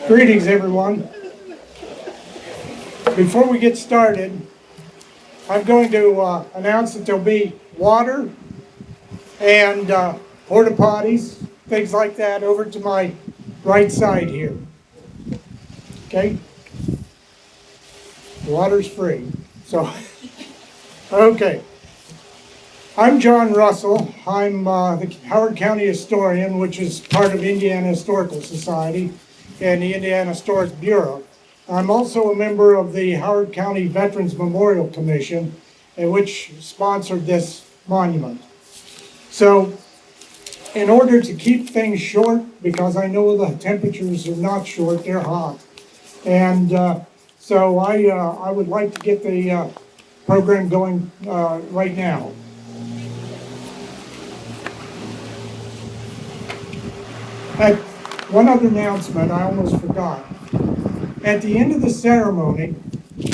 Greetings, everyone. Before we get started, I'm going to announce that there'll be water and porta potties, things like that, over to my right side here. Okay? Water's free. So, okay. I'm John Russell. I'm the Howard County historian, which is part of Indiana Historical Society and the Indiana Historic Bureau. I'm also a member of the Howard County Veterans Memorial Commission, which sponsored this monument. So, in order to keep things short, because I know the temperatures are not short, they're hot. And so I would like to get the program going right now. One other announcement I almost forgot. At the end of the ceremony,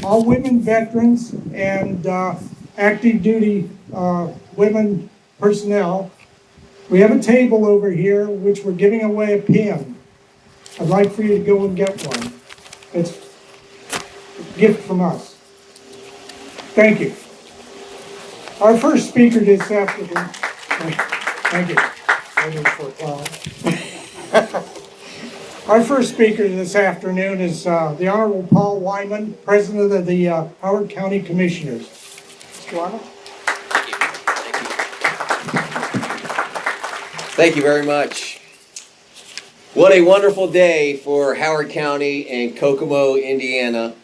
all women veterans and active duty women personnel, we have a table over here which we're giving away a pin. I'd like for you to go and get one. It's a gift from us. Thank you. Our first speaker this afternoon, thank you. Our first speaker this afternoon is the Honorable Paul Wyman, President of the Howard County Commissioners. Mr. Wyman. Thank you very much. What a wonderful day for Howard County and Kokomo, Indiana,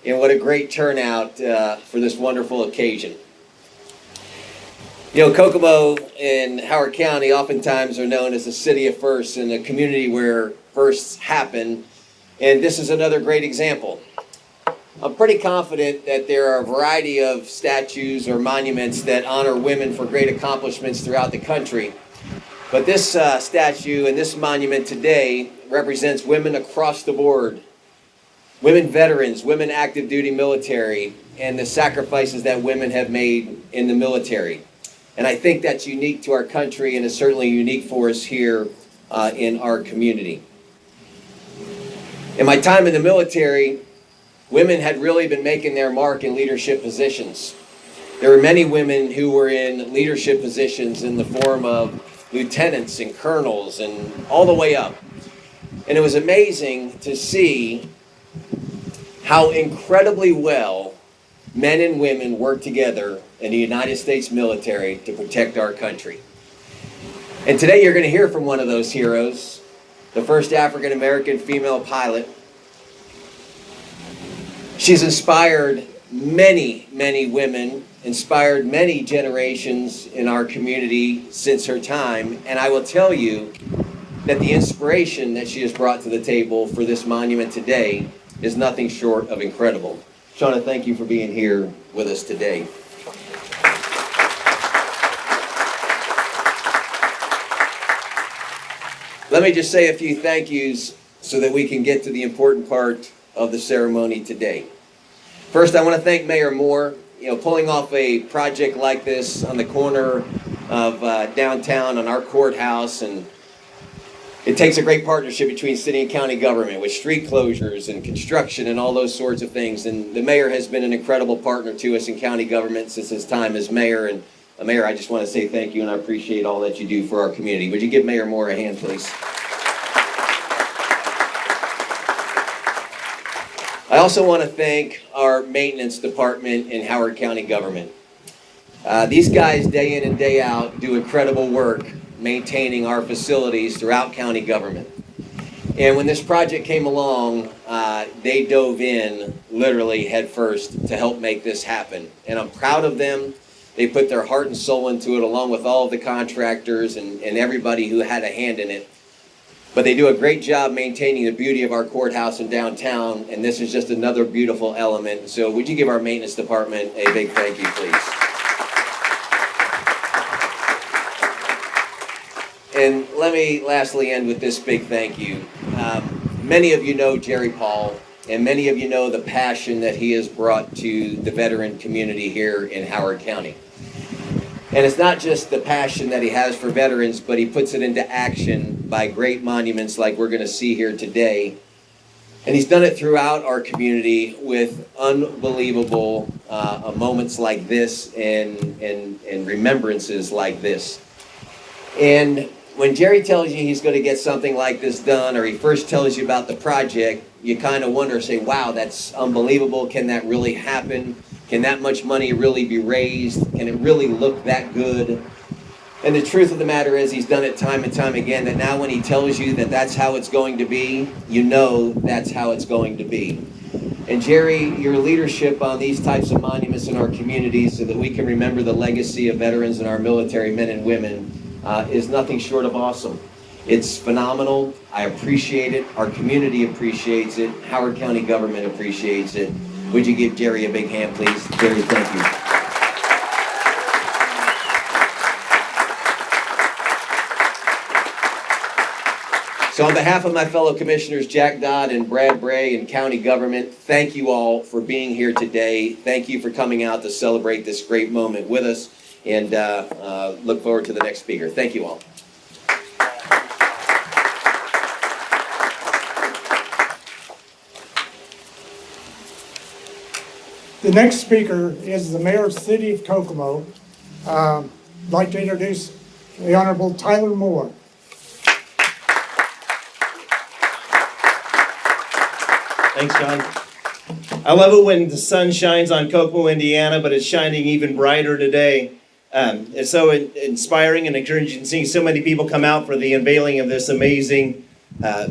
and what a great turnout for this wonderful occasion. You know, Kokomo and Howard County oftentimes are known as the city of firsts and a community where firsts happen, and this is another great example. I'm pretty confident that there are a variety of statues or monuments that honor women for great accomplishments throughout the country, but this statue and this monument today represents women across the board, women veterans, women active duty military, and the sacrifices that women have made in the military. And I think that's unique to our country and is certainly unique for us here in our community. In my time in the military, women had really been making their mark in leadership positions. There were many women who were in leadership positions in the form of lieutenants and colonels and all the way up. And it was amazing to see how incredibly well men and women work together in the United States military to protect our country. And today you're going to hear from one of those heroes, the first African-American female pilot. She's inspired many, many women, inspired many generations in our community since her time. And I will tell you that the inspiration that she has brought to the table for this monument today is nothing short of incredible. Shauna, thank you for being here with us today. Let me just say a few thank yous so that we can get to the important part of the ceremony today. First, I want to thank Mayor Moore. Pulling off a project like this on the corner of downtown on our courthouse, and it takes a great partnership between city and county government with street closures and construction and all those sorts of things. And the mayor has been an incredible partner to us in county government since his time as mayor. And Mayor, I just want to say thank you, and I appreciate all that you do for our community. Would you give Mayor Moore a hand, please? I also want to thank our maintenance department in Howard County government. These guys day in and day out do incredible work maintaining our facilities throughout county government. And when this project came along, they dove in literally head first to help make this happen. And I'm proud of them. They put their heart and soul into it, along with all of the contractors and everybody who had a hand in it. But they do a great job maintaining the beauty of our courthouse in downtown, and this is just another beautiful element. So would you give our maintenance department a big thank you, please? And let me lastly end with this big thank you. Many of you know Jerry Paul, and many of you know the passion that he has brought to the veteran community here in Howard County. And it's not just the passion that he has for veterans, but he puts it into action by great monuments like we're going to see here today And he's done it throughout our community with unbelievable moments like this and remembrances like this. And when Jerry tells you he's going to get something like this done, or he first tells you about the project, you kind of wonder, say, wow, that's unbelievable. Can that really happen? Can that much money really be raised? Can it really look that good? And the truth of the matter is, he's done it time and time again, that now when he tells you that that's how it's going to be, you know that's how it's going to be. And Jerry, your leadership on these types of monuments in our communities so that we can remember the legacy of veterans and our military men and women is nothing short of awesome. It's phenomenal. I appreciate it. Our community appreciates it. Howard County government appreciates it. Would you give Jerry a big hand, please? Jerry, thank you. So on behalf of my fellow commissioners, Jack Dodd and Brad Bray and county government, thank you all for being here today. Thank you for coming out to celebrate this great moment with us, and look forward to the next speaker. Thank you all. The next speaker is the mayor of the city of Kokomo. I'd like to introduce the Honorable Tyler Moore. Thanks, John. I love it when the sun shines on Kokomo, Indiana, but it's shining even brighter today. It's so inspiring and encouraging seeing so many people come out for the unveiling of this amazing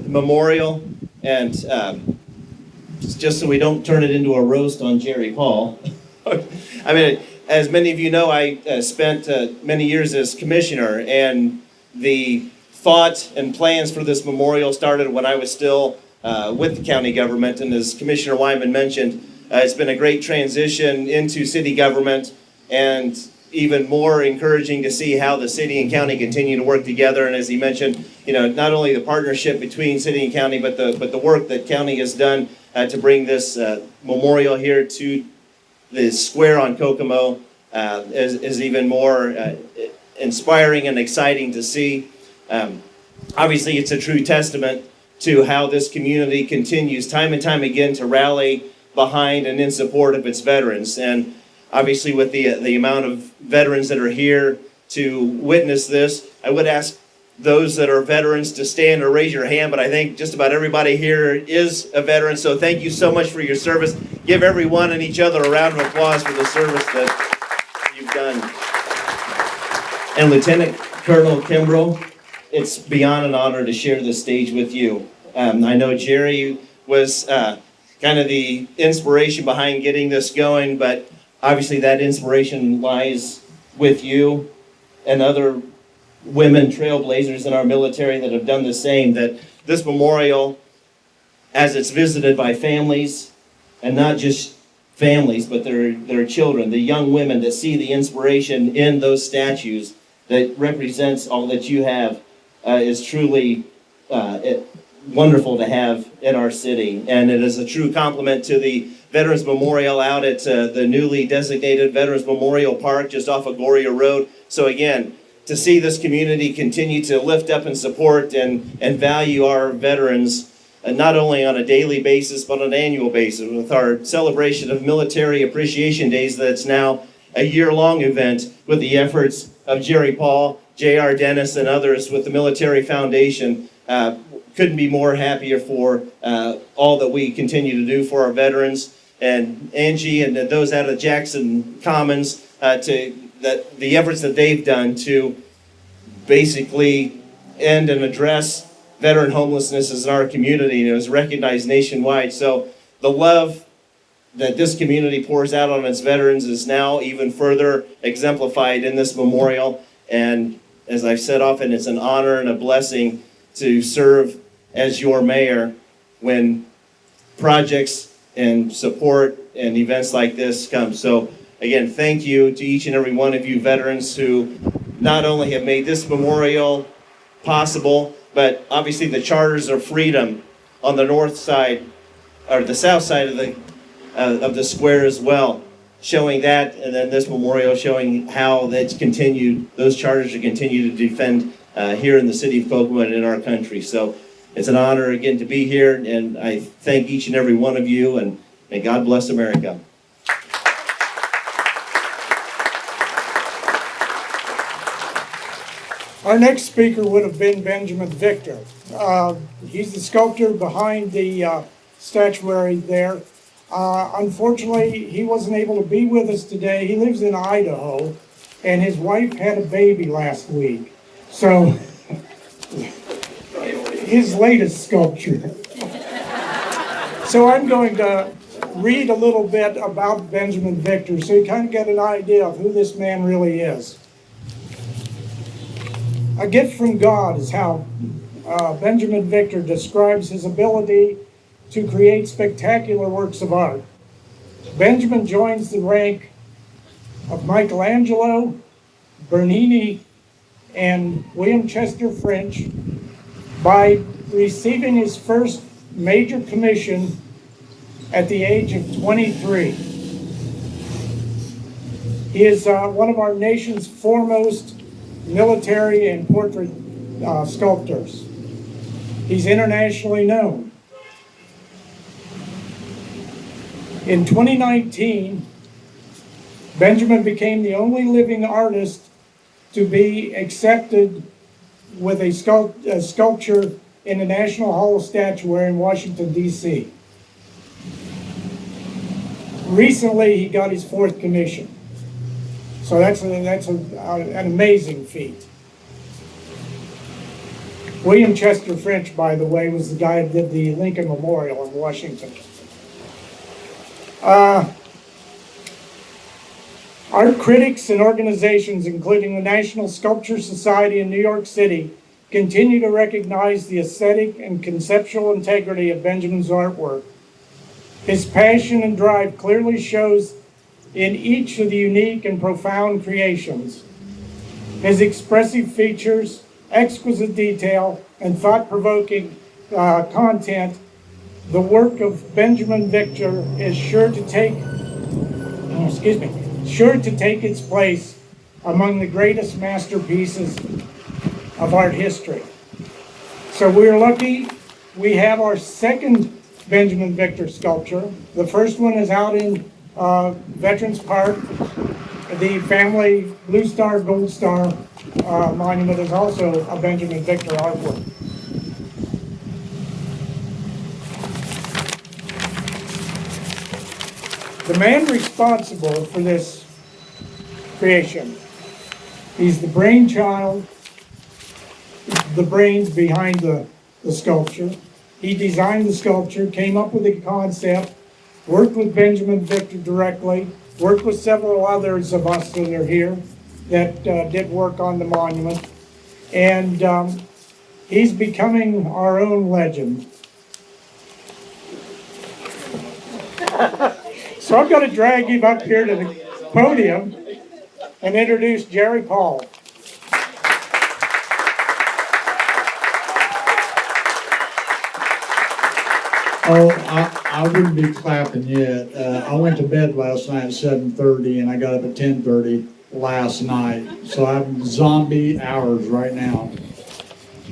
memorial. And just so we don't turn it into a roast on Jerry Paul. I mean, as many of you know, I spent many years as commissioner, and the thought and plans for this memorial started when I was still with the county government, and as Commissioner Wyman mentioned, it's been a great transition into city government, and even more encouraging to see how the city and county continue to work together. And as he mentioned, you know, not only the partnership between city and county, but the work that county has done to bring this memorial here to the square on Kokomo is even more inspiring and exciting to see. Obviously, it's a true testament to how this community continues time and time again to rally behind and in support of its veterans. And obviously with the amount of veterans that are here to witness this, I would ask those that are veterans to stand or raise your hand, but I think just about everybody here is a veteran, so thank you so much for your service. Give everyone and each other a round of applause for the service that you've done. And Lieutenant Colonel Kimbrough, it's beyond an honor to share this stage with you. I know Jerry was kind of the inspiration behind getting this going, but obviously that inspiration lies with you and other women trailblazers in our military that have done the same, that this memorial, as it's visited by families, and not just families, but their children, the young women that see the inspiration in those statues that represents all that you have, is truly wonderful to have in our city. And it is a true compliment to the Veterans Memorial out at the newly designated Veterans Memorial Park just off of Goria Road. So again, to see this community continue to lift up and support and value our veterans, not only on a daily basis, but on an annual basis, with our celebration of Military Appreciation Days that's now a year-long event with the efforts of Jerry Paul, J.R. Dennis, and others with the Military Foundation. Couldn't be more happier for all that we continue to do for our veterans. And Angie and those out of Jackson Commons, the efforts that they've done to basically end and address veteran homelessness in our community, and it was recognized nationwide. So the love that this community pours out on its veterans is now even further exemplified in this memorial. And as I've said often, it's an honor and a blessing to serve as your mayor when projects and support and events like this come. So again, thank you to each and every one of you veterans who not only have made this memorial possible, but obviously the Charters of Freedom on the north side, or the south side of the square as well, showing that, and then this memorial showing how that's continued, those charters are continue to defend here in the city of Kokomo and in our country. So It's an honor again to be here, and I thank each and every one of you, and may God bless America. Our next speaker would have been Benjamin Victor. He's the sculptor behind the statuary there. Unfortunately, he wasn't able to be with us today. He lives in Idaho, and his wife had a baby last week. So, his latest sculpture. So I'm going to read a little bit about Benjamin Victor so you kind of get an idea of who this man really is. A gift from God is how Benjamin Victor describes his ability to create spectacular works of art. Benjamin joins the rank of Michelangelo, Bernini, and William Chester French by receiving his first major commission at the age of 23. He is one of our nation's foremost military and portrait sculptors. He's internationally known. In 2019, Benjamin became the only living artist to be accepted with a sculpture in the National Hall of Statuary in Washington, D.C. Recently, he got his fourth commission. So that's an amazing feat. William Chester French, by the way, was the guy who did the Lincoln Memorial in Washington. Art critics and organizations, including the National Sculpture Society in New York City, continue to recognize the aesthetic and conceptual integrity of Benjamin's artwork. His passion and drive clearly shows in each of the unique and profound creations. His expressive features, exquisite detail, and thought-provoking content, the work of Benjamin Victor is sure to take its place among the greatest masterpieces of art history. So we're lucky we have our second Benjamin Victor sculpture. The first one is out in Veterans Park. The family Blue Star, Gold Star monument is also a Benjamin Victor artwork. The man responsible for this creation, he's the brainchild, the brains behind the sculpture. He designed the sculpture, came up with the concept, worked with Benjamin Victor directly, worked with several others of us that are here that did work on the monument, and he's becoming our own legend. So I'm going to drag him up here to the podium and introduce Jerry Paul. Oh, I wouldn't be clapping yet. I went to bed last night at 7:30 and I got up at 10:30 last night. So I'm zombie hours right now.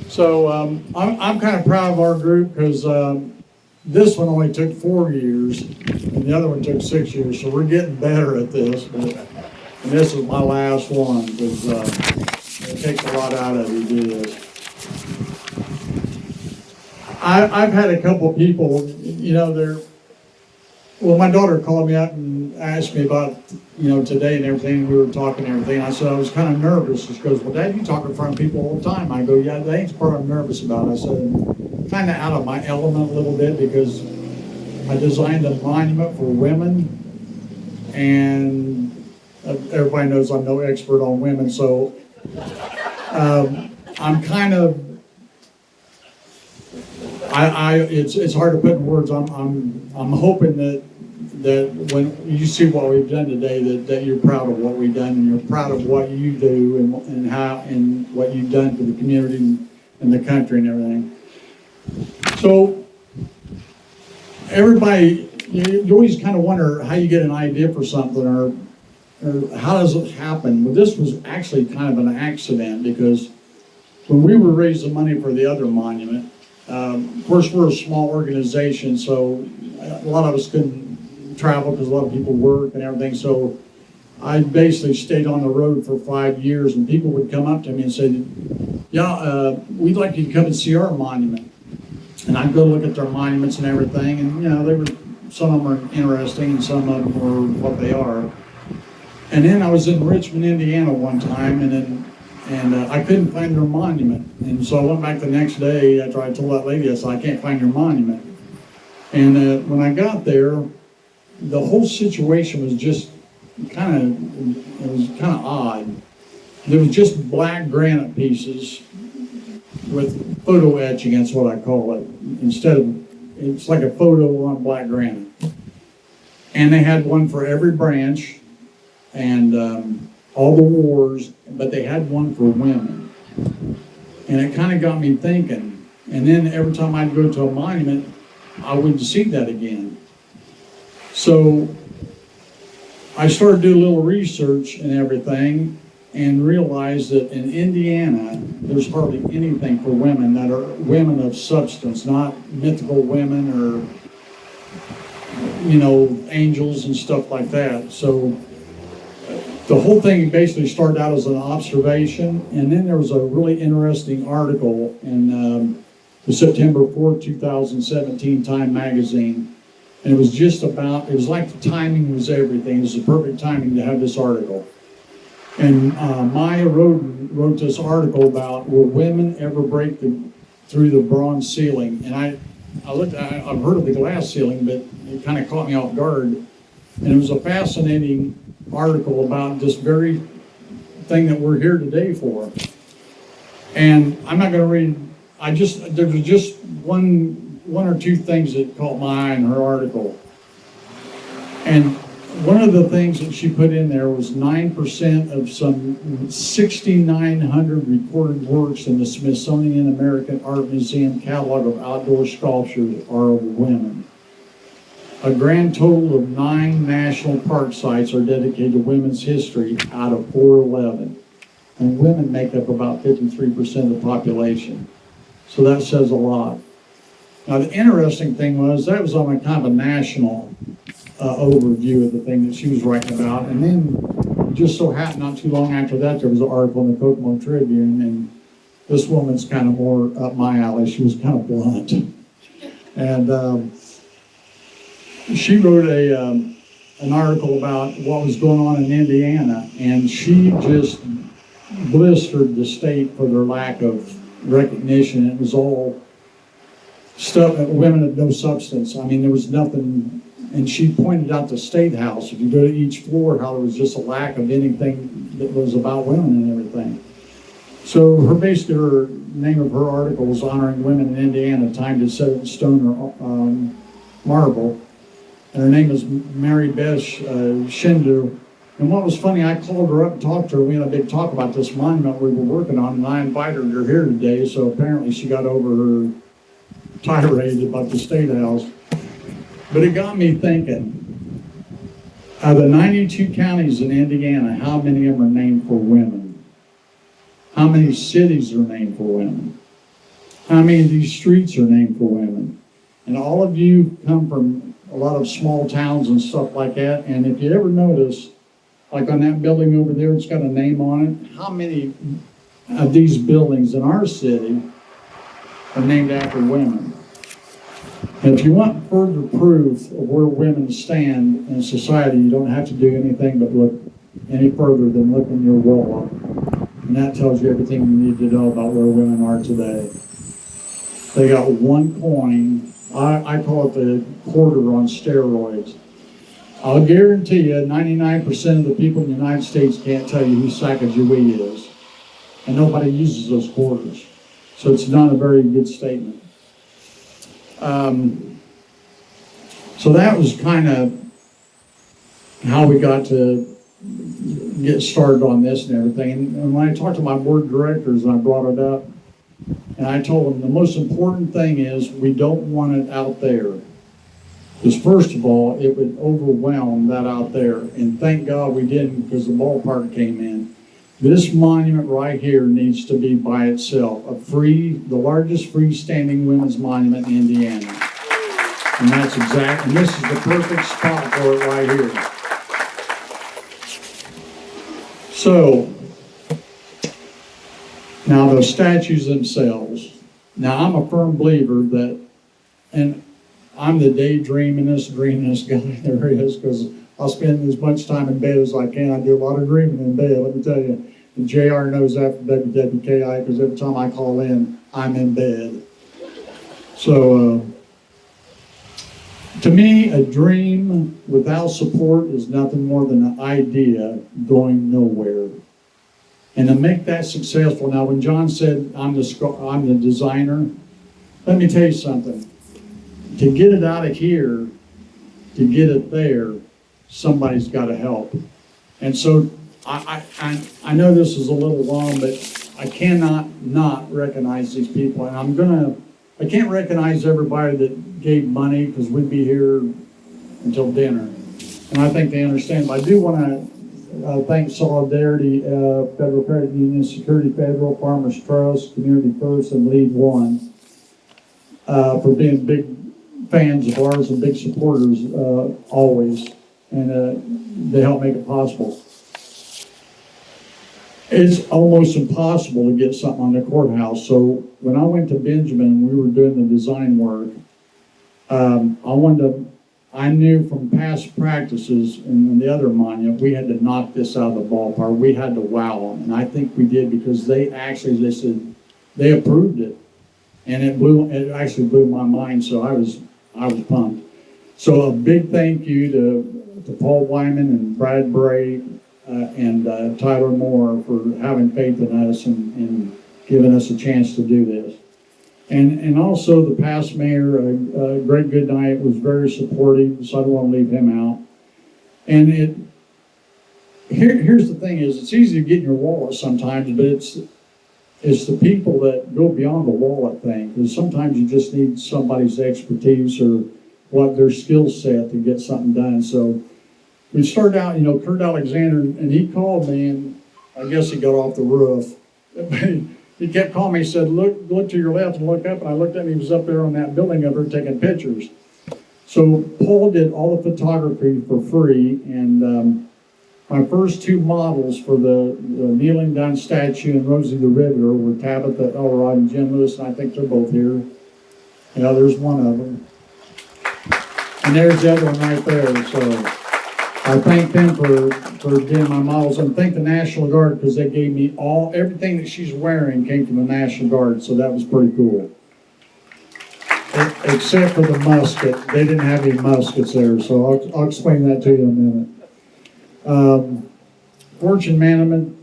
So I'm kind of proud of our group because this one only took 4 years and the other one took 6 years. So we're getting better at this. And this is my last one because it takes a lot out of you to do this. I've had a couple people, my daughter called me up and asked me about, today and everything. We were talking and everything. I said I was kind of nervous. She goes, well, Dad, you talk in front of people all the time. I go, yeah, that ain't the part I'm nervous about. I said, I'm kind of out of my element a little bit because I designed a monument for women. And everybody knows I'm no expert on women. So I'm kind of, it's hard to put in words. I'm hoping that when you see what we've done today, that you're proud of what we've done and you're proud of what you do and how and what you've done for the community and the country and everything. So everybody, you always kind of wonder how you get an idea for something or how does it happen. Well, this was actually kind of an accident because when we were raising money for the other monument, Of course, we're a small organization, so a lot of us couldn't travel because a lot of people work and everything. So I basically stayed on the road for 5 years, and people would come up to me and say, yeah, we'd like you to come and see our monument. And I'd go look at their monuments and everything, and some of them are interesting and some of them were what they are. And then I was in Richmond, Indiana one time, and I couldn't find their monument. And so I went back the next day after I told that lady, I said, I can't find your monument. And when I got there, the whole situation was just kind of odd. There was just black granite pieces with photo etching, that's what I call it. It's like a photo on black granite. And they had one for every branch and all the wars, but they had one for women. And it kind of got me thinking. And then every time I'd go to a monument, I wouldn't see that again. So I started doing a little research and everything and realized that in Indiana, there's hardly anything for women that are women of substance, not mythical women or, angels and stuff like that. So the whole thing basically started out as an observation, and then there was a really interesting article in the September 4th, 2017 Time magazine. And it was like the timing was everything. It was the perfect timing to have this article. And Maya Roden wrote this article about, will women ever break through the bronze ceiling? And I've heard of the glass ceiling, but it kind of caught me off guard. And it was a fascinating article about this very thing that we're here today for. And I'm not going to read, there was just one or two things that caught my eye in her article. And one of the things that she put in there was 9% of some 6,900 recorded works in the Smithsonian American Art Museum catalog of outdoor sculptures are of women. A grand total of 9 national park sites are dedicated to women's history out of 411. And women make up about 53% of the population. So that says a lot. Now the interesting thing was, that was on a kind of a national overview of the thing that she was writing about. And then just so happened not too long after that, there was an article in the Kokomo Tribune, and this woman's kind of more up my alley. She was kind of blunt. And she wrote an article about what was going on in Indiana, and she just blistered the state for their lack of recognition. It was all stuff that women of no substance. I mean, there was nothing, and she pointed out the State House. If you go to each floor, how there was just a lack of anything that was about women and everything. So her name of her article was Honoring Women in Indiana, Time to Set It in Stone or Marble. And her name is Mary Beth Shindu. And what was funny, I called her up and talked to her. We had a big talk about this monument we were working on, and I invited her here today, so apparently she got over her tirade about the State House. But it got me thinking, out of the 92 counties in Indiana, how many of them are named for women? How many cities are named for women? How many of these streets are named for women? And all of you come from a lot of small towns and stuff like that, and if you ever notice, like on that building over there, it's got a name on it. How many of these buildings in our city are named after women? And if you want further proof of where women stand in society, you don't have to do anything but look any further than look in your wall. And that tells you everything you need to know about where women are today. They got one coin. I call it the quarter on steroids. I'll guarantee you 99% of the people in the United States can't tell you who Sacagawea is. And nobody uses those quarters. So it's not a very good statement. So that was kind of how we got to get started on this and everything. And when I talked to my board of directors and I brought it up, and I told them the most important thing is we don't want it out there. Because first of all, it would overwhelm that out there. And thank God we didn't, because the ballpark came in. This monument right here needs to be by itself, the largest freestanding women's monument in Indiana. And and this is the perfect spot for it right here. So, now the statues themselves. Now I'm a firm believer that, and I'm the daydreamingest, dreamingest guy there is, because I'll spend as much time in bed as I can. I do a lot of dreaming in bed, let me tell you. And JR knows that from WWKI, because every time I call in, I'm in bed. So, to me, a dream without support is nothing more than an idea going nowhere. And to make that successful, now when John said, I'm the designer, let me tell you something. To get it out of here, to get it there, somebody's got to help. And so I know this is a little long, but I cannot not recognize these people. And I can't recognize everybody that gave money, because we'd be here until dinner. And I think they understand. But I do want to thank Solidarity, Federal Credit Union, Security Federal, Farmers Trust, Community First, and Lead One for being big fans of ours and big supporters always. And they help make it possible. It's almost impossible to get something on the courthouse. So when I went to Benjamin, we were doing the design work. I knew from past practices in the other monument, we had to knock this out of the ballpark. We had to wow them, and I think we did, because they said they approved it, and it actually blew my mind. So I was pumped. So a big thank you to Paul Wyman and Brad Bray and Tyler Moore for having faith in us and giving us a chance to do this. And also the past mayor, Greg Goodnight, was very supportive, so I don't want to leave him out. And here's the thing is, it's easy to get in your wallet sometimes, but it's the people that go beyond the wallet thing, because sometimes you just need somebody's expertise or what their skill set to get something done. So we started out, Kurt Alexander, and he called me, and I guess he got off the roof. He kept calling me. He said, look to your left and look up. And I looked up, and he was up there on that building up there taking pictures. So Paul did all the photography for free, and my first two models for the kneeling down statue and Rosie Ridler were Tabitha Elrod and Jim Lewis, and I think they're both here. Yeah, there's one of them. And there's the other one right there. So I thank them for getting my models, and thank the National Guard, because they gave me everything that she's wearing came from the National Guard, so that was pretty cool. Except for the musket. They didn't have any muskets there, so I'll explain that to you in a minute. Fortune Management,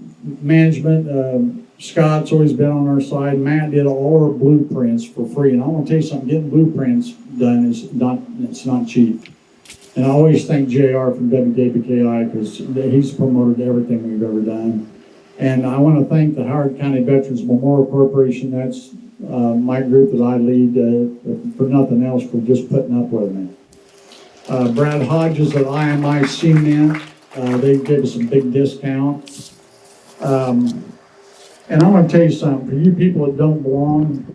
Scott's always been on our side. Matt did all our blueprints for free, and I want to tell you something, getting blueprints done it's not cheap. And I always thank JR from WWKI, because he's promoted everything we've ever done. And I want to thank the Howard County Veterans Memorial Corporation. That's my group that I lead, for nothing else, for just putting up with me. Brad Hodges at IMI Cement, they gave us a big discount. And I'm going to tell you something, for you people that don't belong,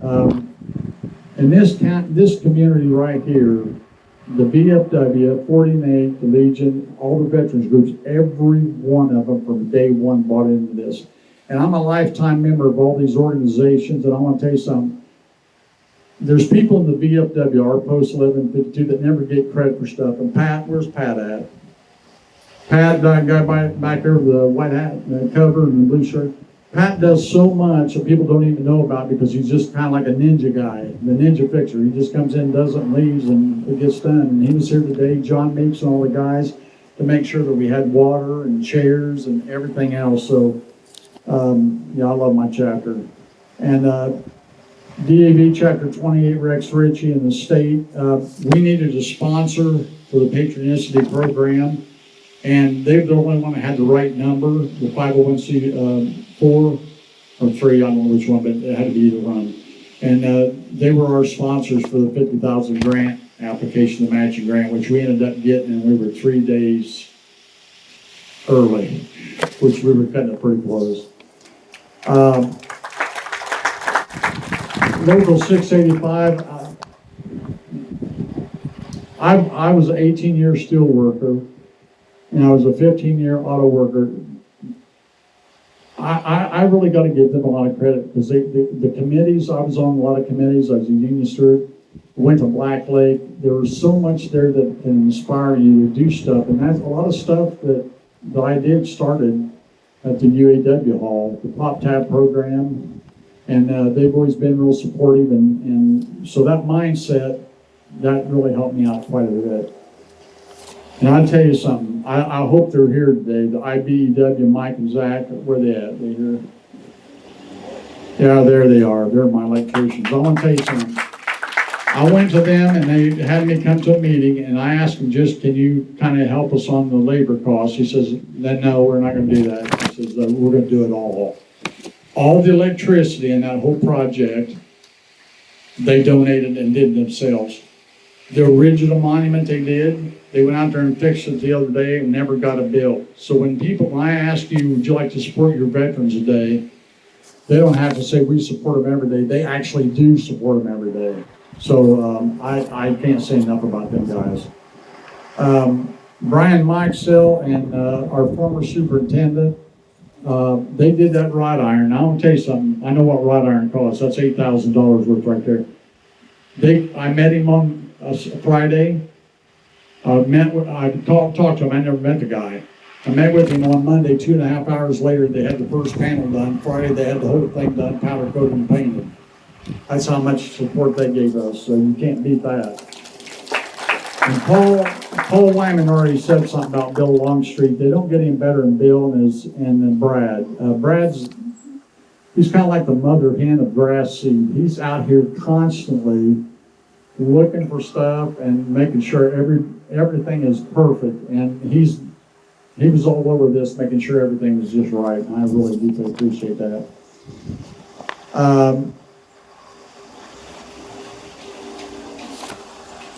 in this community right here, the VFW, 48, the Legion, all the veterans groups, every one of them from day one bought into this. And I'm a lifetime member of all these organizations, and I want to tell you something. There's people in the VFW, our Post 1152, that never get credit for stuff. And Pat, where's Pat at? Pat, that guy back there with the white hat, the cover, and the blue shirt. Pat does so much that people don't even know about, because he's just kind of like a ninja guy, the ninja fixer. He just comes in, does it, and leaves, and it gets done. And he was here today, John Meeks and all the guys, to make sure that we had water and chairs and everything else. So, yeah, I love my chapter. And DAV Chapter 28, Rex Ritchie and the state, we needed a sponsor for the patronicity program. And they're the only one that had the right number, the 501c4 or 3, I don't know which one, but it had to be either one. And they were our sponsors for the $50,000 grant application, the matching grant, which we ended up getting, and we were 3 days early, which we were cutting it pretty close. Local 685, I was an 18-year steel worker, and I was a 15-year auto worker. I really got to give them a lot of credit, because the committees, I was on a lot of committees. I was a union steward, went to Black Lake. There was so much there that can inspire you to do stuff, and that's a lot of stuff that I did started at the UAW Hall, the Pop Tab program, and they've always been real supportive, and so that mindset, that really helped me out quite a bit. And I'll tell you something, I hope they're here today, the IBEW, Mike and Zach, where they at? They here? Yeah, there they are, they're my electricians. I want to tell you something. I went to them and they had me come to a meeting, and I asked them, just, can you kind of help us on the labor costs? He says, no, we're not going to do that. He says, we're going to do it all. All the electricity in that whole project, they donated and did themselves. The original monument they went out there and fixed it the other day and never got a bill. So when I ask you, would you like to support your veterans today, they don't have to say we support them every day. They actually do support them every day. So I can't say enough about them guys. Brian Mikesell and our former superintendent, they did that wrought iron. I want to tell you something. I know what wrought iron costs. That's $8,000 worth right there. I met him on Friday. I talked to him. I never met the guy. I met with him on Monday. 2.5 hours later, they had the first panel done. Friday, they had the whole thing done, powder coated and painted. That's how much support they gave us, so you can't beat that. And Paul Wyman already said something about Bill Longstreet. They don't get any better than Bill and then Brad. He's kind of like the mother hen of grass seed. He's out here constantly looking for stuff and making sure everything is perfect. And he was all over this, making sure everything was just right. And I really deeply appreciate that.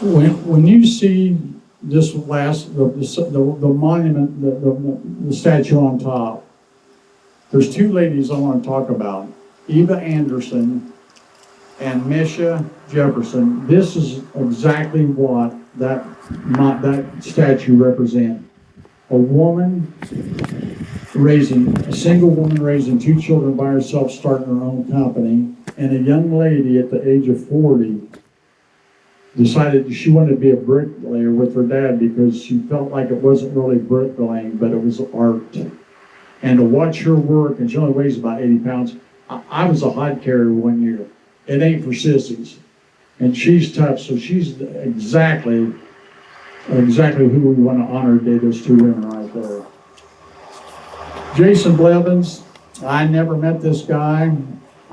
When you see this the monument, the statue on top, there's two ladies I want to talk about, Eva Anderson and Misha Jefferson. This is exactly what that statue represents. A single woman raising 2 children by herself, starting her own company, and a young lady at the age of 40 decided she wanted to be a bricklayer with her dad because she felt like it wasn't really bricklaying, but it was art. And to watch her work, and she only weighs about 80 pounds. I was a hod carrier one year. It ain't for sissies. And she's tough, so she's exactly who we want to honor today, those 2 women right there. Jason Blevins, I never met this guy.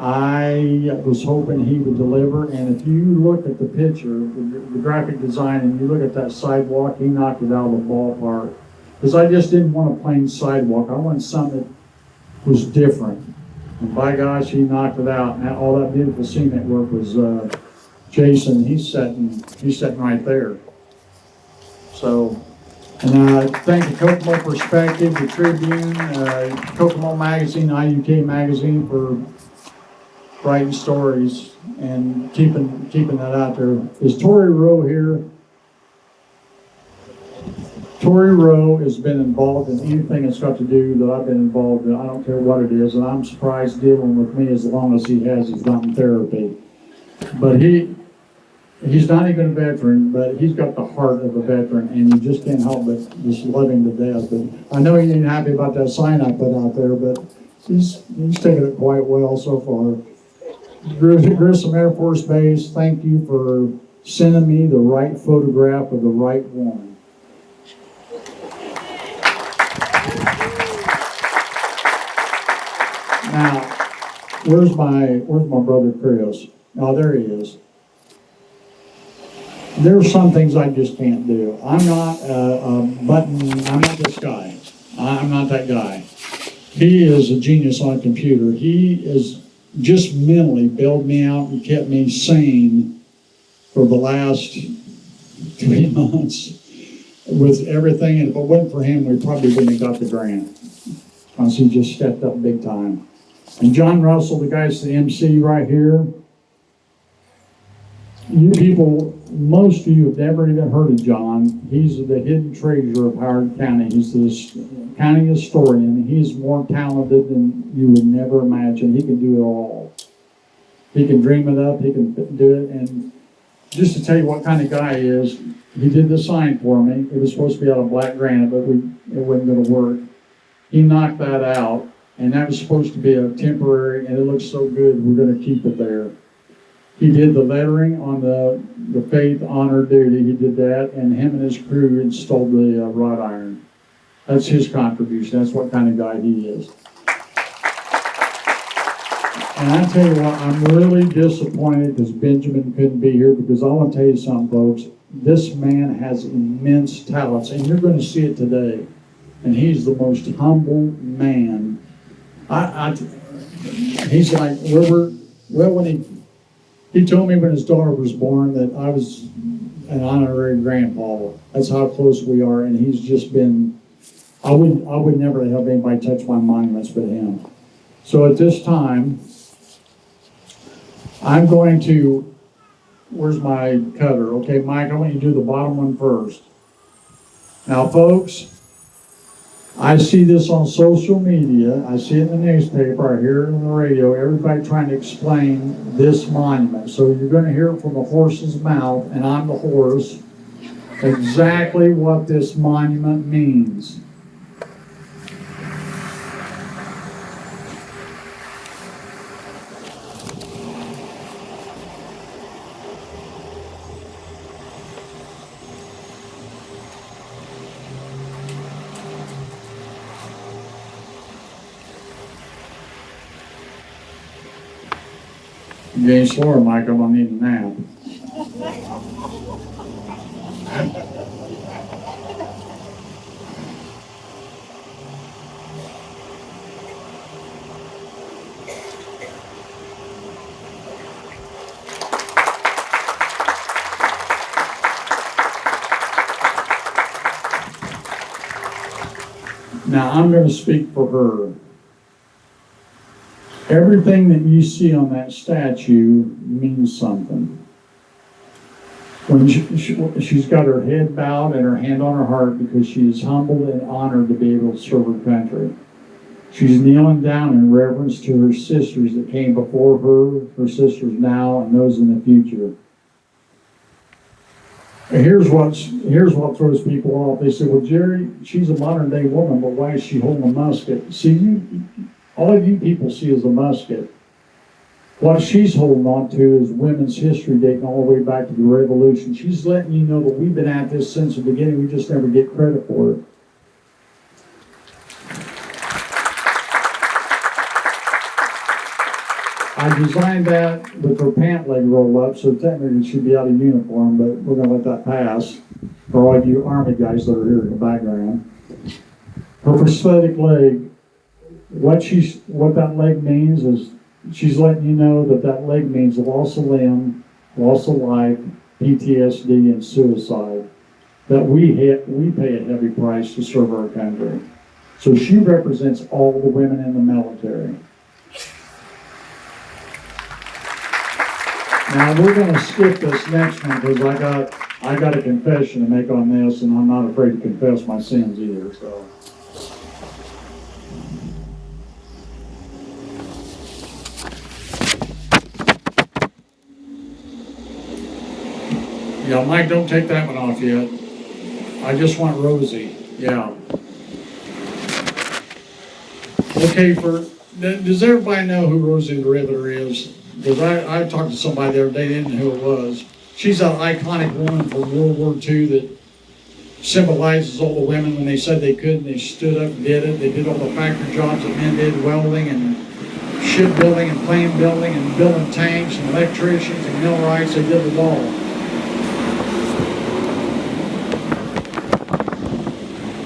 I was hoping he would deliver, and if you look at the picture, the graphic design, and you look at that sidewalk, he knocked it out of the ballpark. Because I just didn't want a plain sidewalk. I wanted something that was different. And by gosh, he knocked it out. And all that beautiful cement work was Jason. He's sitting right there. So, and I thank the Kokomo Perspective, the Tribune, Kokomo Magazine, IUK Magazine for writing stories and keeping that out there. Is Tori Rowe here? Tori Rowe has been involved in anything that's got to do that I've been involved in. I don't care what it is, and I'm surprised dealing with me as long as he has. He's not in therapy. But he's not even a veteran, but he's got the heart of a veteran, and you just can't help but just love him to death. But I know he ain't happy about that sign I put out there, but he's taking it quite well so far. Grissom Air Force Base, thank you for sending me the right photograph of the right woman. Now, where's my brother Chris? Oh, there he is. There's some things I just can't do. I'm not I'm not this guy. I'm not that guy. He is a genius on a computer. He is just mentally bailed me out and kept me sane for the last 3 months. with everything, and if it wasn't for him, we probably wouldn't have got the grant. Because he just stepped up big time. And John Russell, the guy's the MC right here. You people, most of you have never even heard of John. He's the hidden treasurer of Howard County. He's the county historian. He's more talented than you would never imagine. He can do it all. He can dream it up, he can do it. And just to tell you what kind of guy he is, he did the sign for me. It was supposed to be out of black granite, but it wasn't going to work. He knocked that out, and that was supposed to be a temporary, and it looks so good, we're going to keep it there. He did the lettering on the faith, honor, duty. He did that, and him and his crew installed the wrought iron. That's his contribution. That's what kind of guy he is. And I tell you what, I'm really disappointed because Benjamin couldn't be here, because I want to tell you something, folks. This man has immense talents, and you're going to see it today. And he's the most humble man. He's like, when he told me when his daughter was born that I was an honorary grandpa. That's how close we are, and he's just been, I would never have anybody touch my monuments but him. So at this time, I'm going to, where's my cutter? Okay, Mike, I want you to do the bottom one first. Now, folks, I see this on social media, I see it in the newspaper, I hear it on the radio, everybody trying to explain this monument. So you're going to hear it from the horse's mouth, and I'm the horse, exactly what this monument means. Getting slower, Mike, I'm gonna need a nap. Now, I'm going to speak for her. Everything that you see on that statue means something. When she's got her head bowed and her hand on her heart because she is humbled and honored to be able to serve her country. She's kneeling down in reverence to her sisters that came before her sisters now, and those in the future. Here's what throws people off. They say, well, Jerry, she's a modern day woman, but why is she holding a musket? See, all you people see is a musket. What she's holding on to is women's history dating all the way back to the Revolution. She's letting you know that we've been at this since the beginning. We just never get credit for it. I designed that with her pant leg roll up, so technically she'd be out of uniform, but we're going to let that pass for all you Army guys that are here in the background. Her prosthetic leg, what that leg means is she's letting you know that leg means loss of limb, loss of life, PTSD, and suicide. That we pay a heavy price to serve our country. So she represents all the women in the military. Now we're going to skip this next one because I got a confession to make on this, and I'm not afraid to confess my sins either. So. Yeah, Mike, don't take that one off yet. I just want Rosie. Yeah. Okay, does everybody know who Rosie Ridler is? Because I talked to somebody the other day, they didn't know who it was. She's an iconic woman from World War II that symbolizes all the women when they said they couldn't, they stood up and did it. They did all the factory jobs that men did, welding and shipbuilding and plane building and building tanks and electricians and millwrights. They did it all.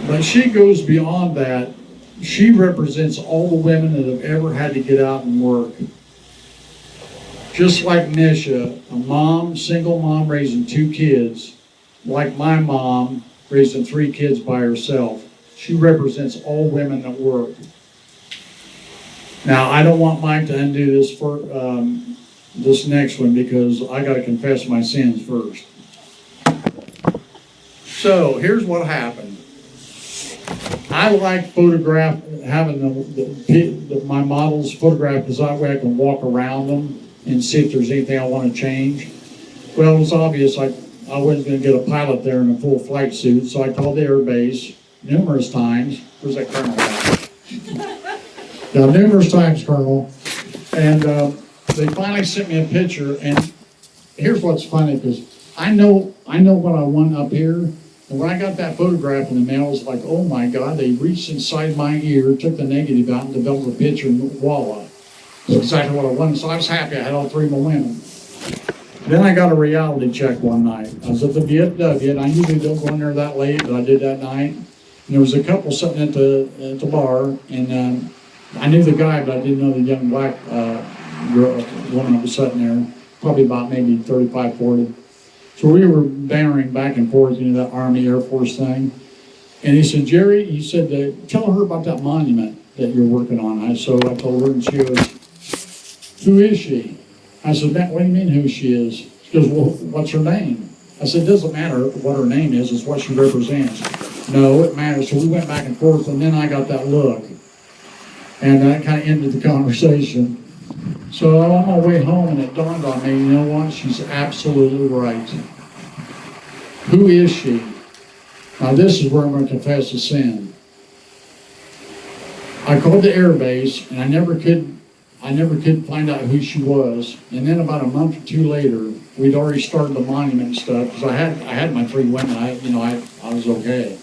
But she goes beyond that. She represents all the women that have ever had to get out and work. Just like Nisha, a single mom raising 2 kids, like my mom, raising 3 kids by herself. She represents all women that work. Now, I don't want Mike to undo this for this next one because I got to confess my sins first. So here's what happened. I like having my models photographed because that way I can walk around them and see if there's anything I want to change. Well, it was obvious I wasn't going to get a pilot there in a full flight suit, so I called the air base numerous times. Where's that colonel at? Yeah, numerous times, Colonel. And they finally sent me a picture, and here's what's funny, because I know what I want up here. And when I got that photograph in the mail, I was like, oh my God, they reached inside my ear, took the negative out, and developed a picture, and voila. That's exactly what I wanted. So I was happy I had all 3 momentum. Then I got a reality check one night. I was at the VFW, and I usually don't go in there that late, but I did that night. And there was a couple sitting at the bar, and I knew the guy, but I didn't know the young black woman that was sitting there, probably about maybe 35, 40. So we were bantering back and forth, that Army, Air Force thing. And he said, Jerry, he said, tell her about that monument that you're working on. So I told her, and she goes, who is she? I said, what do you mean who she is? She goes, well, what's her name? I said, it doesn't matter what her name is, it's what she represents. No, it matters. So we went back and forth, and then I got that look. And that kind of ended the conversation. So on my way home, and it dawned on me, you know what? She's absolutely right. Who is she? Now this is where I'm going to confess a sin. I called the air base, and I never could find out who she was. And then about a month or 2 later, we'd already started the monument stuff because I had my 3 women. I was okay.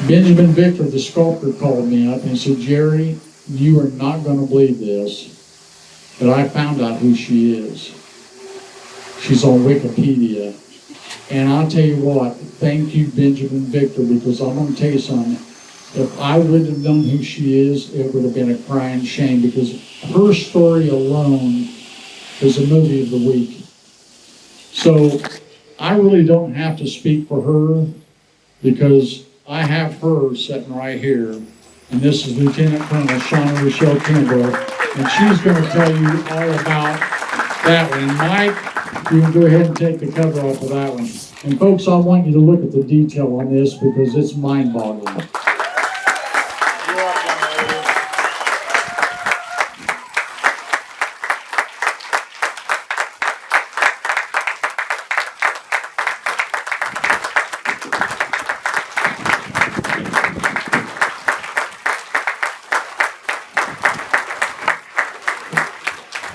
Benjamin Victor, the sculptor, called me up and said, Jerry, you are not going to believe this, but I found out who she is. She's on Wikipedia. And I'll tell you what, thank you, Benjamin Victor, because I'm going to tell you something. If I wouldn't have known who she is, it would have been a crying shame, because her story alone is a movie of the week. So I really don't have to speak for her, because I have her sitting right here, and this is Lieutenant Colonel Shauna Rochelle Kimbrough, and she's going to tell you all about that one. And Mike, you can go ahead and take the cover off of that one. And folks, I want you to look at the detail on this because it's mind-boggling.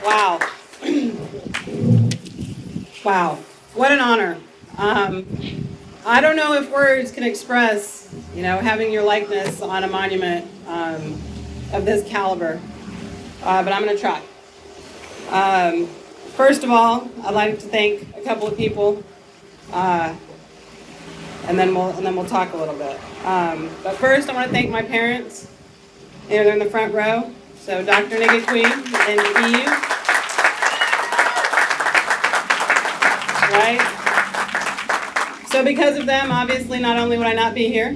Wow. Wow. What an honor. I don't know if words can express, having your likeness on a monument of this caliber, but I'm going to try. First of all, I'd like to thank a couple of people, and then we'll talk a little bit. But first, I want to thank my parents. They're in the front row. So Dr. Nigga Queen and EU. Right? So because of them, obviously, not only would I not be here,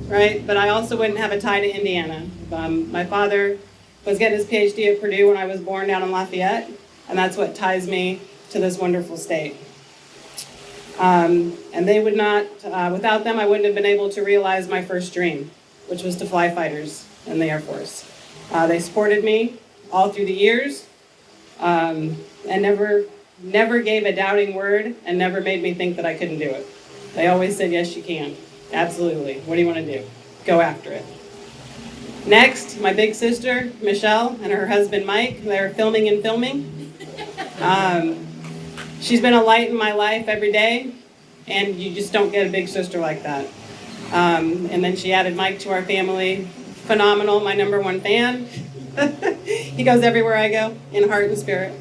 right, but I also wouldn't have a tie to Indiana. My father was getting his PhD at Purdue when I was born down in Lafayette, and that's what ties me to this wonderful state. And they would not, without them, I wouldn't have been able to realize my first dream, which was to fly fighters in the Air Force. They supported me all through the years, and never gave a doubting word, and never made me think that I couldn't do it. They always said, yes, you can. Absolutely. What do you want to do? Go after it. Next, my big sister, Michelle, and her husband, Mike. They're filming and filming. She's been a light in my life every day, and you just don't get a big sister like that. And then she added Mike to our family. Phenomenal, my #1 fan. He goes everywhere I go, in heart and spirit.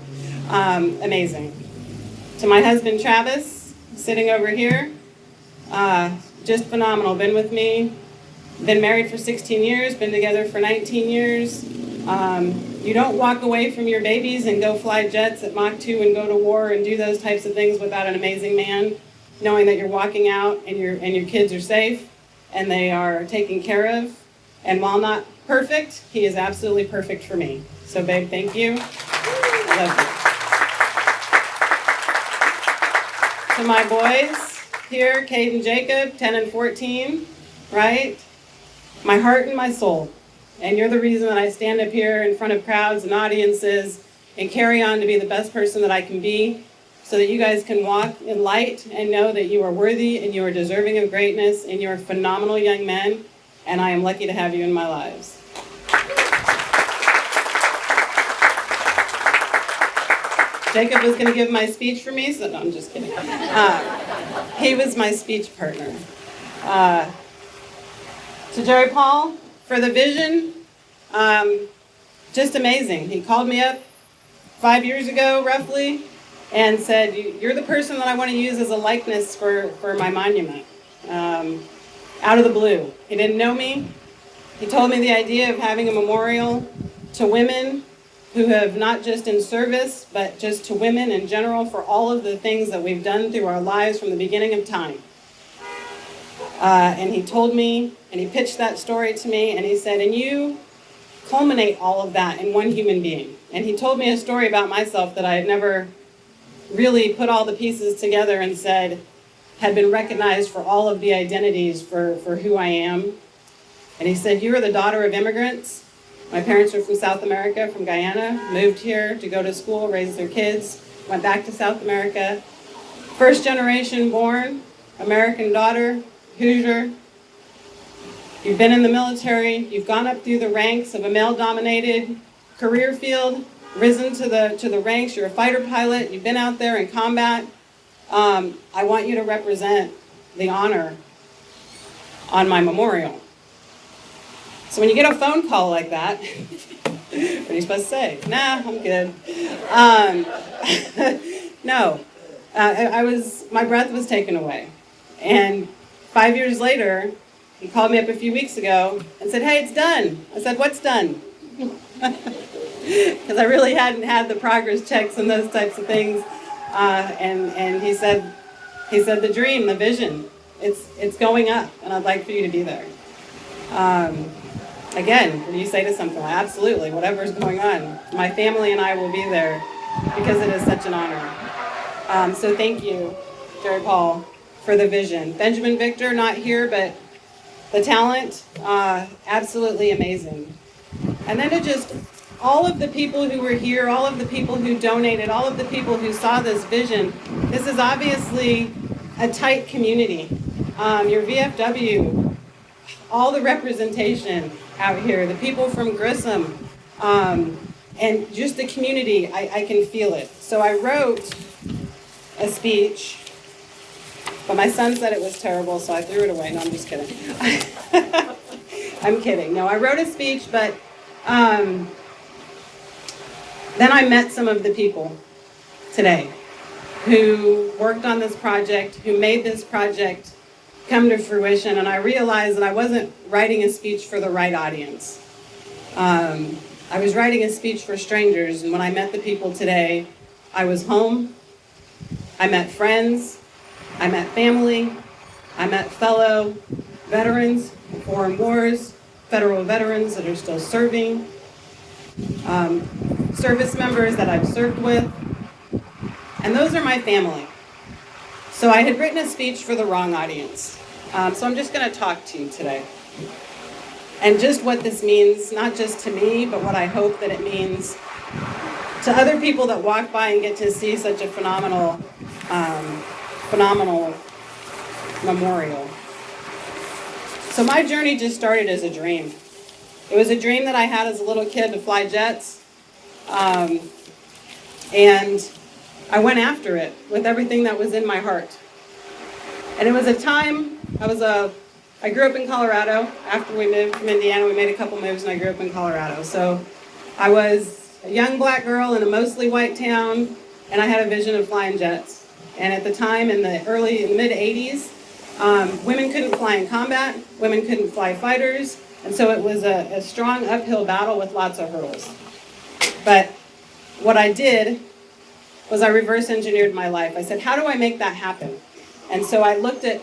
Amazing. To my husband, Travis, sitting over here. Just phenomenal. Been with me. Been married for 16 years. Been together for 19 years. You don't walk away from your babies and go fly jets at Mach 2 and go to war and do those types of things without an amazing man. knowing that you're walking out and your kids are safe and they are taken care of. And while not perfect, he is absolutely perfect for me. So babe, thank you. I love you. To my boys here, Kate and Jacob, 10 and 14, right? My heart and my soul. And you're the reason that I stand up here in front of crowds and audiences and carry on to be the best person that I can be, so that you guys can walk in light and know that you are worthy and you are deserving of greatness and you're phenomenal young men, and I am lucky to have you in my lives. Jacob was going to give my speech for me, so no, I'm just kidding. He was my speech partner. To Jerry Paul, for the vision, just amazing. He called me up 5 years ago, roughly, and said, you're the person that I want to use as a likeness for my monument. Out of the blue. He didn't know me. He told me the idea of having a memorial to women who have not just in service, but just to women in general for all of the things that we've done through our lives from the beginning of time. And he told me, and he pitched that story to me, and he said, and you culminate all of that in one human being. And he told me a story about myself that I had never really put all the pieces together and said had been recognized for all of the identities for who I am. And he said, you are the daughter of immigrants. My parents are from South America, from Guyana, moved here to go to school, raise their kids, went back to South America. First generation born, American daughter, Hoosier. You've been in the military, you've gone up through the ranks of a male-dominated career field, risen to the ranks, you're a fighter pilot, you've been out there in combat. I want you to represent the honor on my memorial. So when you get a phone call like that, what are you supposed to say? Nah, I'm good. No, my breath was taken away. And 5 years later, he called me up a few weeks ago and said, hey, it's done. I said, what's done? Because I really hadn't had the progress checks and those types of things. And he said, the dream, the vision, it's going up, and I'd like for you to be there. Again, what do you say to something? Absolutely, whatever's going on. My family and I will be there because it is such an honor. So thank you, Jerry Paul, for the vision. Benjamin Victor, not here, but the talent, absolutely amazing. And then to just all of the people who were here, all of the people who donated, all of the people who saw this vision. This is obviously a tight community. Your VFW, all the representation out here, the people from Grissom, and just the community, I can feel it. So I wrote a speech, but my son said it was terrible, so I threw it away. No, I'm just kidding. I'm kidding. No, I wrote a speech, but then I met some of the people today who worked on this project, who made this project come to fruition, and I realized that I wasn't writing a speech for the right audience. I was writing a speech for strangers, and when I met the people today, I was home, I met friends, I met family, I met fellow veterans of foreign wars, federal veterans that are still serving, service members that I've served with, and those are my family. So I had written a speech for the wrong audience. So I'm just going to talk to you today. And just what this means, not just to me, but what I hope that it means to other people that walk by and get to see such a phenomenal memorial. So my journey just started as a dream. It was a dream that I had as a little kid to fly jets. And I went after it with everything that was in my heart. And it was a time, I grew up in Colorado. After we moved from Indiana, we made a couple moves and I grew up in Colorado. So I was a young black girl in a mostly white town, and I had a vision of flying jets. And at the time, in the mid 80s, women couldn't fly in combat, women couldn't fly fighters, and so it was a strong uphill battle with lots of hurdles. But what I did was I reverse engineered my life. I said, how do I make that happen? And so I looked at,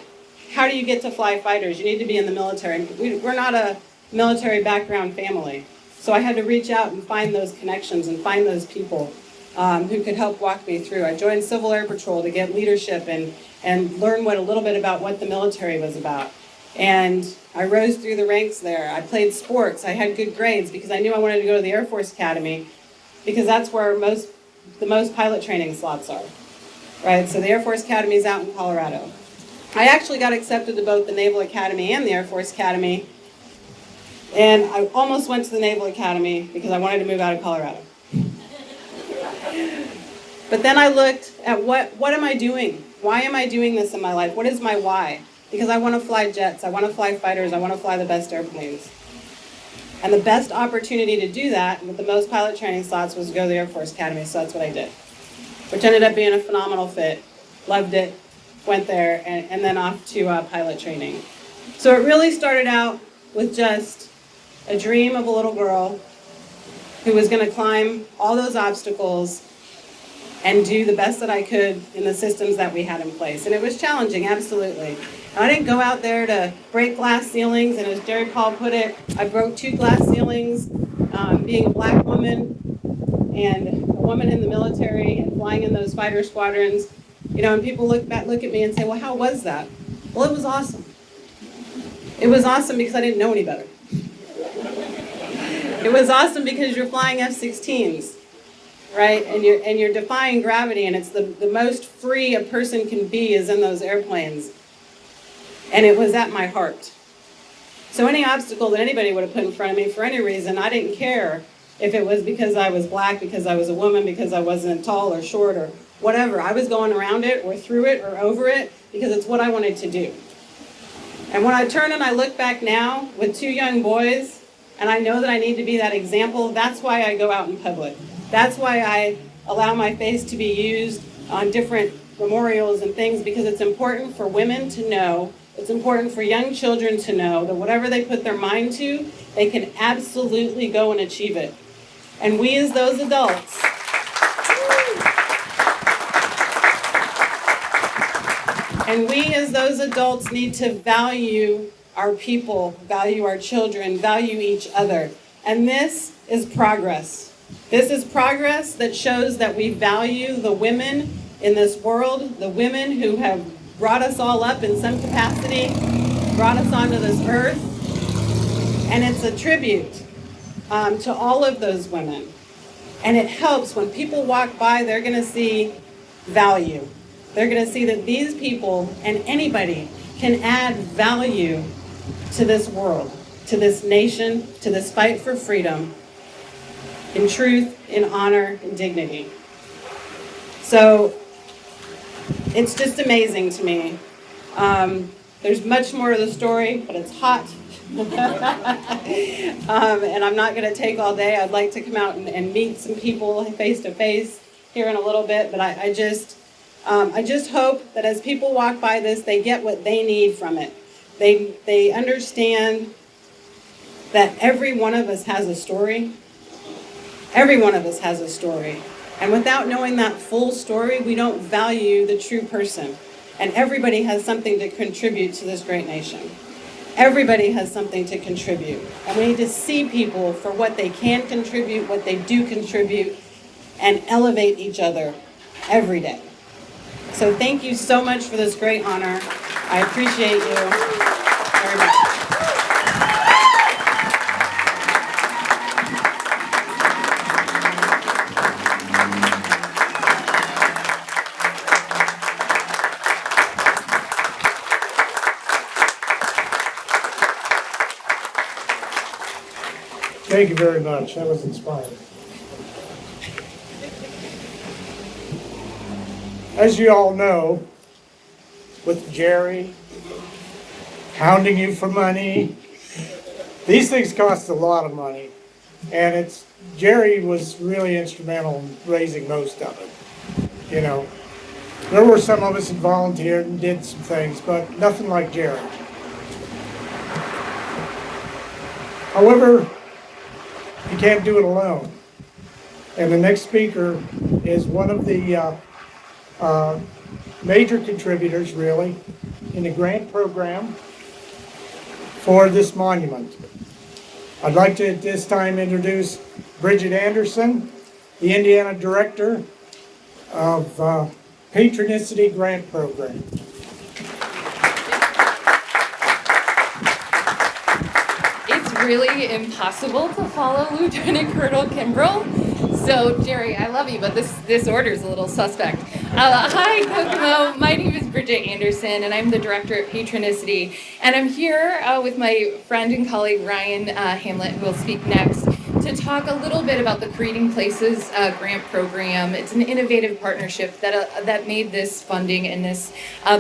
how do you get to fly fighters? You need to be in the military. We're not a military background family. So I had to reach out and find those connections and find those people who could help walk me through. I joined Civil Air Patrol to get leadership and learn a little bit about what the military was about. And I rose through the ranks there. I played sports. I had good grades because I knew I wanted to go to the Air Force Academy, because that's where the most pilot training slots are, right? So the Air Force Academy is out in Colorado. I actually got accepted to both the Naval Academy and the Air Force Academy, and I almost went to the Naval Academy because I wanted to move out of Colorado. But then I looked at what am I doing? Why am I doing this in my life? What is my why? Because I want to fly jets, I want to fly fighters, I want to fly the best airplanes. And the best opportunity to do that with the most pilot training slots was to go to the Air Force Academy, so that's what I did. Which ended up being a phenomenal fit. Loved it, went there, and then off to pilot training. So it really started out with just a dream of a little girl who was going to climb all those obstacles and do the best that I could in the systems that we had in place. And it was challenging, absolutely. I didn't go out there to break glass ceilings, and as Jerry Paul put it, I broke 2 glass ceilings, being a black woman and a woman in the military and flying in those fighter squadrons. You know, and people look at me and say, well, how was that? Well, it was awesome. It was awesome because I didn't know any better. It was awesome because you're flying F-16s, right? And you're defying gravity, and it's the most free a person can be is in those airplanes. And it was at my heart. So any obstacle that anybody would have put in front of me for any reason, I didn't care if it was because I was black, because I was a woman, because I wasn't tall or short or whatever. I was going around it or through it or over it because it's what I wanted to do. And when I turn and I look back now with 2 young boys, and I know that I need to be that example, that's why I go out in public. That's why I allow my face to be used on different memorials and things, because it's important for women to know, it's important for young children to know that whatever they put their mind to, they can absolutely go and achieve it. And we as those adults, need to value our people, value our children, value each other. And this is progress. This is progress that shows that we value the women in this world, the women who have brought us all up in some capacity, brought us onto this earth. And it's a tribute to all of those women. And it helps when people walk by, they're going to see value. They're going to see that these people and anybody can add value to this world, to this nation, to this fight for freedom, in truth, in honor, and dignity. So it's just amazing to me. There's much more to the story, but it's hot. And I'm not going to take all day. I'd like to come out and meet some people face to face here in a little bit, but I just hope that as people walk by this, they get what they need from it. They understand that every one of us has a story. Every one of us has a story. And without knowing that full story, we don't value the true person. And everybody has something to contribute to this great nation. Everybody has something to contribute. And we need to see people for what they can contribute, what they do contribute, and elevate each other every day. So thank you so much for this great honor. I appreciate you very much. Thank you very much. That was inspiring. As you all know, with Jerry hounding you for money, these things cost a lot of money. And Jerry was really instrumental in raising most of it. You know, there were some of us that volunteered and did some things, but nothing like Jerry. However, you can't do it alone. And the next speaker is one of the major contributors, really, in the grant program for this monument. I'd like to at this time introduce Bridget Anderson, the Indiana Director of Patronicity Grant Program. It's really impossible to follow Lieutenant Colonel Kimbrell. So, Jerry, I love you, but this order is a little suspect. Hi, Kokomo. My name is Bridget Anderson, and I'm the director at Patronicity. And I'm here with my friend and colleague Ryan Hamlet, who will speak next, to talk a little bit about the Creating Places grant program. It's an innovative partnership that made this funding and this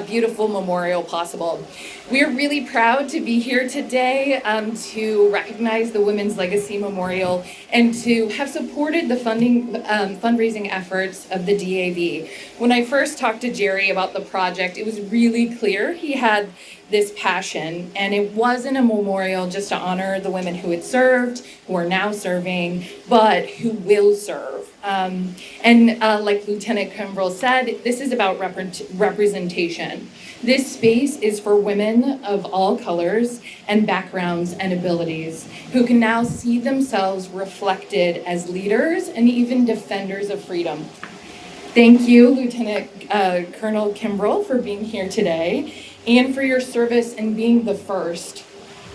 beautiful memorial possible. We're really proud to be here today to recognize the Women's Legacy Memorial and to have supported the fundraising efforts of the DAV. When I first talked to Jerry about the project, it was really clear he had this passion, and it wasn't a memorial just to honor the women who had served, who are now serving, but who will serve. Like Lieutenant Kimbrell said, this is about representation. This space is for women of all colors and backgrounds and abilities who can now see themselves reflected as leaders and even defenders of freedom. Thank you, Lieutenant Colonel Kimbrell, for being here today and for your service and being the first.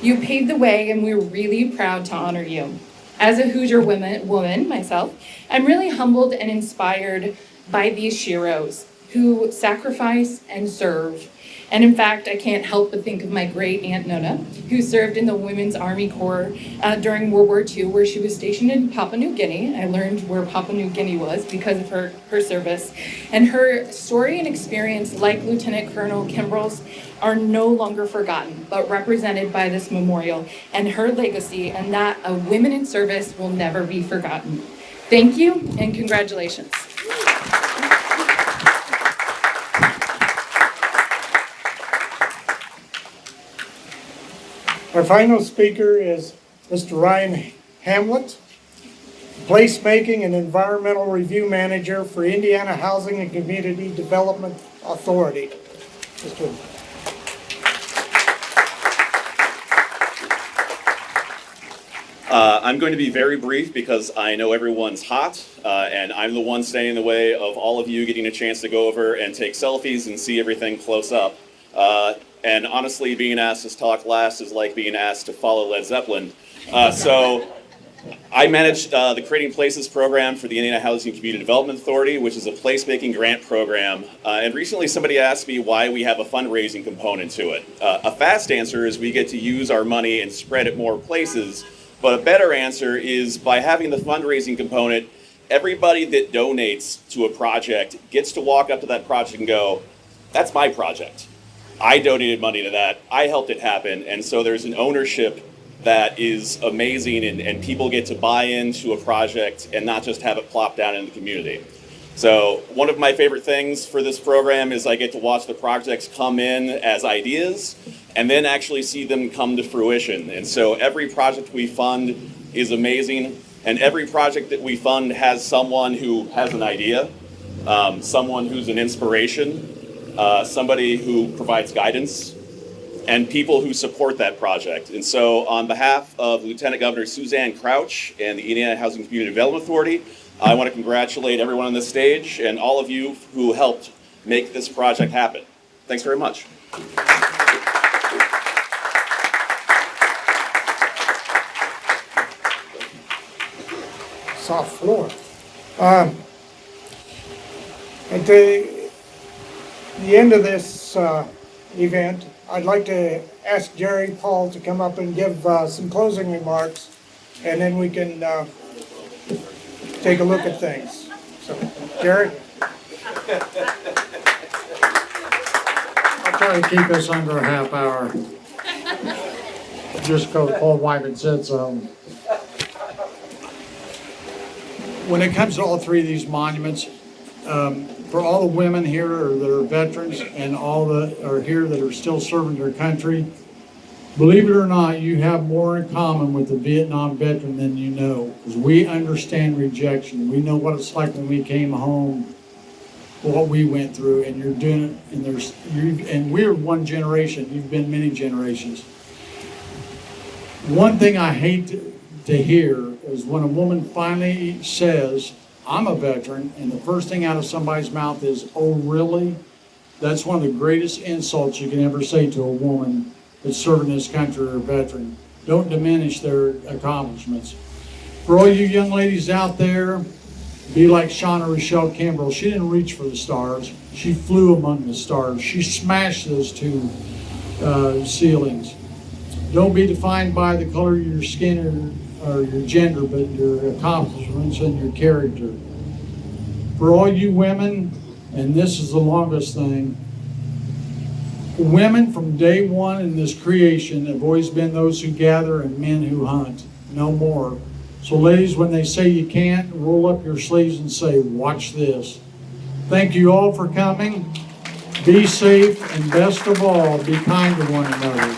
You paved the way, and we're really proud to honor you. As a Hoosier woman myself, I'm really humbled and inspired by these sheroes who sacrifice and serve. And in fact, I can't help but think of my great Aunt Nona, who served in the Women's Army Corps during World War II, where she was stationed in Papua New Guinea. I learned where Papua New Guinea was because of her service. And her story and experience, like Lieutenant Colonel Kimbrell's, are no longer forgotten, but represented by this memorial and her legacy, and that of women in service will never be forgotten. Thank you, and congratulations. Our final speaker is Mr. Ryan Hamlet, Placemaking and Environmental Review Manager for Indiana Housing and Community Development Authority. Mr. I'm going to be very brief because I know everyone's hot, and I'm the one standing in the way of all of you getting a chance to go over and take selfies and see everything close up. And honestly, being asked to talk last is like being asked to follow Led Zeppelin. So I manage the Creating Places program for the Indiana Housing and Community Development Authority, which is a placemaking grant program. And recently somebody asked me why we have a fundraising component to it. A fast answer is we get to use our money and spread it more places. But a better answer is by having the fundraising component, everybody that donates to a project gets to walk up to that project and go, that's my project. I donated money to that. I helped it happen. And so there's an ownership that is amazing, and people get to buy into a project and not just have it plop down in the community. So one of my favorite things for this program is I get to watch the projects come in as ideas and then actually see them come to fruition. And so every project we fund is amazing, and every project that we fund has someone who has an idea, someone who's an inspiration, somebody who provides guidance, and people who support that project. And so on behalf of Lieutenant Governor Suzanne Crouch and the Indiana Housing and Community Development Authority, I want to congratulate everyone on this stage and all of you who helped make this project happen. Thanks very much. Soft floor. At the end of this event, I'd like to ask Jerry Paul to come up and give some closing remarks, and then we can take a look at things. So, Jerry? I'll try to keep this under a half hour. Just because Paul Wyman said so. When it comes to all three of these monuments, for all the women here that are veterans and all that are here that are still serving their country, believe it or not, you have more in common with the Vietnam veteran than you know, because we understand rejection. We know what it's like when we came home what we went through, and you're doing it, and we're one generation, you've been many generations. One thing I hate to hear is when a woman finally says, I'm a veteran, and the first thing out of somebody's mouth is, oh, really? That's one of the greatest insults you can ever say to a woman that's serving this country or a veteran. Don't diminish their accomplishments. For all you young ladies out there, be like Shauna Rochelle Kimbrell. She didn't reach for the stars. She flew among the stars. She smashed those two ceilings. Don't be defined by the color of your skin or your gender, but your accomplishments and your character. For all you women, and this is the longest thing, women from day one in this creation have always been those who gather and men who hunt. No more. So ladies, when they say you can't, roll up your sleeves and say, watch this. Thank you all for coming. Be safe, and best of all, be kind to one another.